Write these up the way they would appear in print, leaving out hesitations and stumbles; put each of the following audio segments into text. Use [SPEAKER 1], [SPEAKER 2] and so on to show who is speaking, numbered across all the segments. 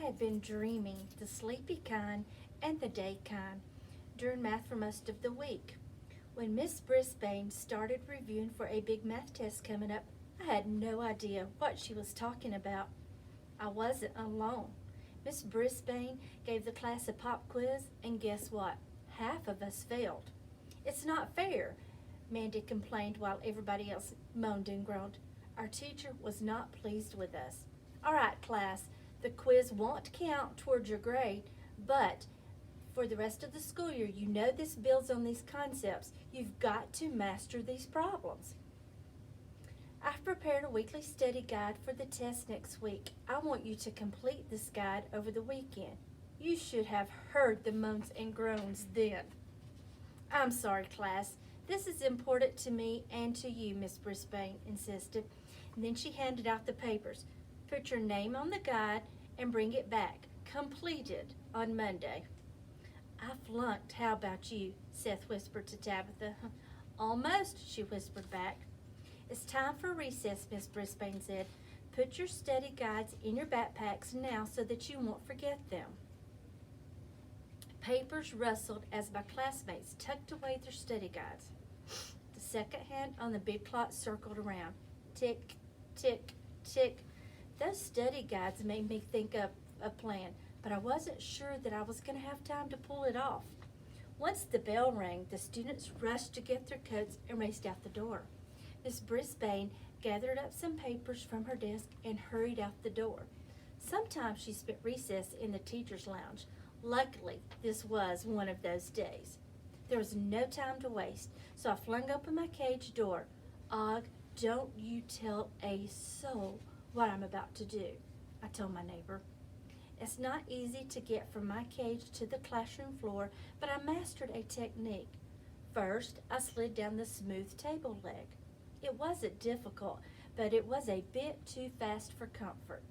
[SPEAKER 1] had been dreaming, the sleepy kind and the day kind, during math for most of the week. When Miss Brisbane started reviewing for a big math test coming up, I had no idea what she was talking about. I wasn't alone. Miss Brisbane gave the class a pop quiz, and guess what? Half of us failed. It's not fair, Mandy complained while everybody else moaned and groaned. Our teacher was not pleased with us. All right, class, the quiz won't count toward your grade, but for the rest of the school year, you know this builds on these concepts. You've got to master these problems. I've prepared a weekly study guide for the test next week. I want you to complete this guide over the weekend. You should have heard the moans and groans then. I'm sorry, class. This is important to me and to you, Miss Brisbane insisted. And then she handed out the papers. Put your name on the guide and bring it back, completed, on Monday. I flunked. How about you? Seth whispered to Tabitha. Almost, she whispered back. It's time for recess, Miss Brisbane said. Put your study guides in your backpacks now so that you won't forget them. Papers rustled as my classmates tucked away their study guides. The second hand on the big clock circled around. Tick, tick, tick. Those study guides made me think of a plan, but I wasn't sure that I was going to have time to pull it off. Once the bell rang, the students rushed to get their coats and raced out the door. Miss Brisbane gathered up some papers from her desk and hurried out the door. Sometimes she spent recess in the teacher's lounge. Luckily, this was one of those days. There was no time to waste, so I flung open my cage door. Og, don't you tell a soul what I'm about to do, I told my neighbor. It's not easy to get from my cage to the classroom floor, but I mastered a technique. First, I slid down the smooth table leg. It wasn't difficult, but it was a bit too fast for comfort.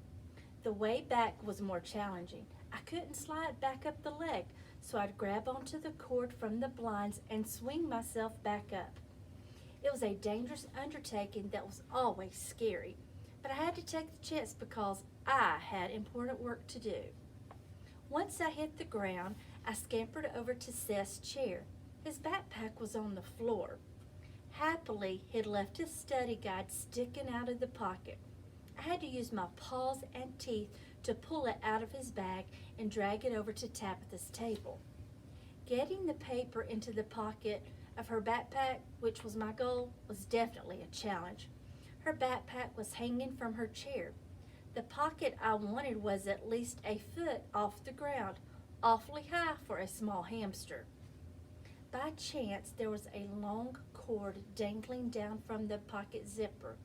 [SPEAKER 1] The way back was more challenging. I couldn't slide back up the leg, so I'd grab onto the cord from the blinds and swing myself back up. It was a dangerous undertaking that was always scary, but I had to take the chance because I had important work to do. Once I hit the ground, I scampered over to Seth's chair. His backpack was on the floor. Happily, he'd left his study guide sticking out of the pocket. I had to use my paws and teeth to pull it out of his bag and drag it over to Tabitha's table. Getting the paper into the pocket of her backpack, which was my goal, was definitely a challenge. Her backpack was hanging from her chair. The pocket I wanted was at least a foot off the ground, awfully high for a small hamster. By chance, there was a long cord dangling down from the pocket zipper.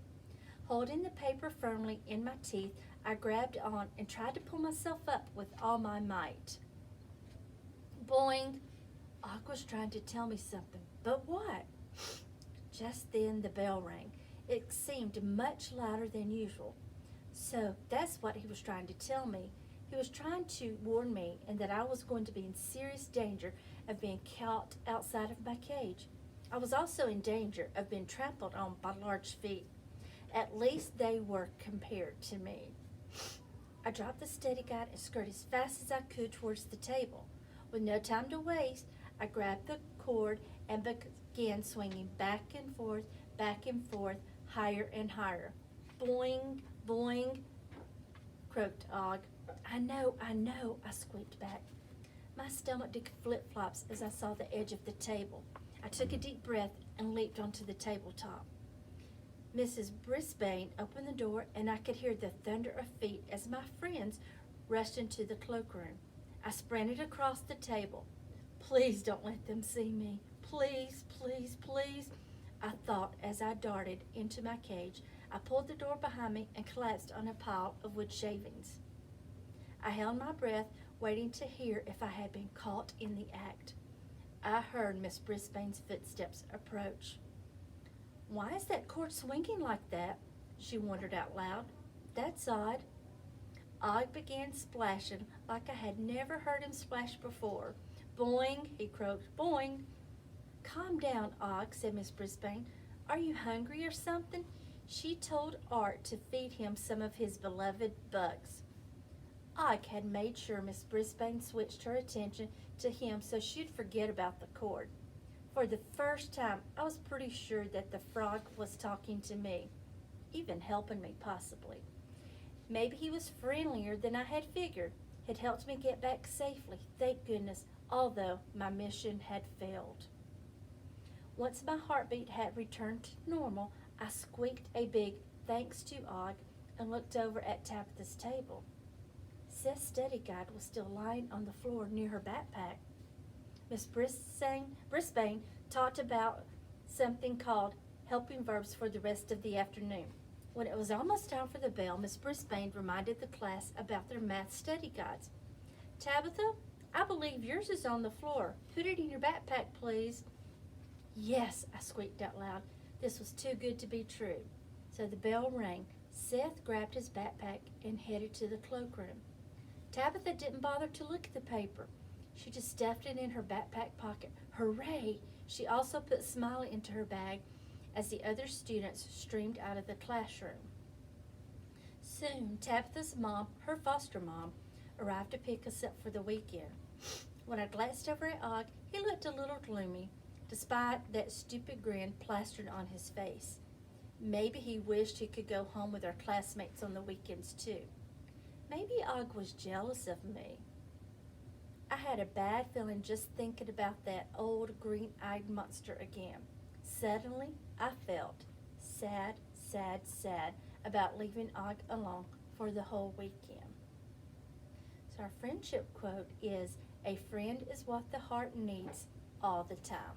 [SPEAKER 1] Holding the paper firmly in my teeth, I grabbed on and tried to pull myself up with all my might. Boing! Og was trying to tell me something, but what? Just then the bell rang. It seemed much louder than usual. So that's what he was trying to tell me. He was trying to warn me and that I was going to be in serious danger of being caught outside of my cage. I was also in danger of being trampled on by large feet. At least they were compared to me. I dropped the study guide and scurried as fast as I could towards the table. With no time to waste, I grabbed the cord and began swinging back and forth, higher and higher. Boing, boing, croaked Og. I know, I squeaked back. My stomach did flip-flops as I saw the edge of the table. I took a deep breath and leaped onto the tabletop. Mrs. Brisbane opened the door and I could hear the thunder of feet as my friends rushed into the cloakroom. I sprinted across the table. Please don't let them see me. Please, please, please, I thought as I darted into my cage. I pulled the door behind me and collapsed on a pile of wood shavings. I held my breath, waiting to hear if I had been caught in the act. I heard Miss Brisbane's footsteps approach. Why is that cord swinging like that? She wondered out loud. That's odd. Og began splashing like I had never heard him splash before. Boing, he croaked, boing. Calm down, Og, said Miss Brisbane. Are you hungry or something? She told Art to feed him some of his beloved bugs. Og had made sure Miss Brisbane switched her attention to him so she'd forget about the cord. For the first time, I was pretty sure that the frog was talking to me, even helping me possibly. Maybe he was friendlier than I had figured, had helped me get back safely, thank goodness, although my mission had failed. Once my heartbeat had returned to normal, I squeaked a big thanks to Og and looked over at Tabitha's table. Seth's study guide was still lying on the floor near her backpack. Miss Brisbane talked about something called helping verbs for the rest of the afternoon. When it was almost time for the bell, Miss Brisbane reminded the class about their math study guides. Tabitha, I believe yours is on the floor. Put it in your backpack, please. Yes, I squeaked out loud. This was too good to be true. So the bell rang. Seth grabbed his backpack and headed to the cloakroom. Tabitha didn't bother to look at the paper. She just stuffed it in her backpack pocket. Hooray! She also put Smiley into her bag as the other students streamed out of the classroom. Soon, Tabitha's mom, her foster mom, arrived to pick us up for the weekend. When I glanced over at Og, he looked a little gloomy, despite that stupid grin plastered on his face. Maybe he wished he could go home with our classmates on the weekends too. Maybe Og was jealous of me. I had a bad feeling just thinking about that old green-eyed monster again. Suddenly, I felt sad, sad, sad about leaving Og alone for the whole weekend. So our friendship quote is, "A friend is what the heart needs all the time."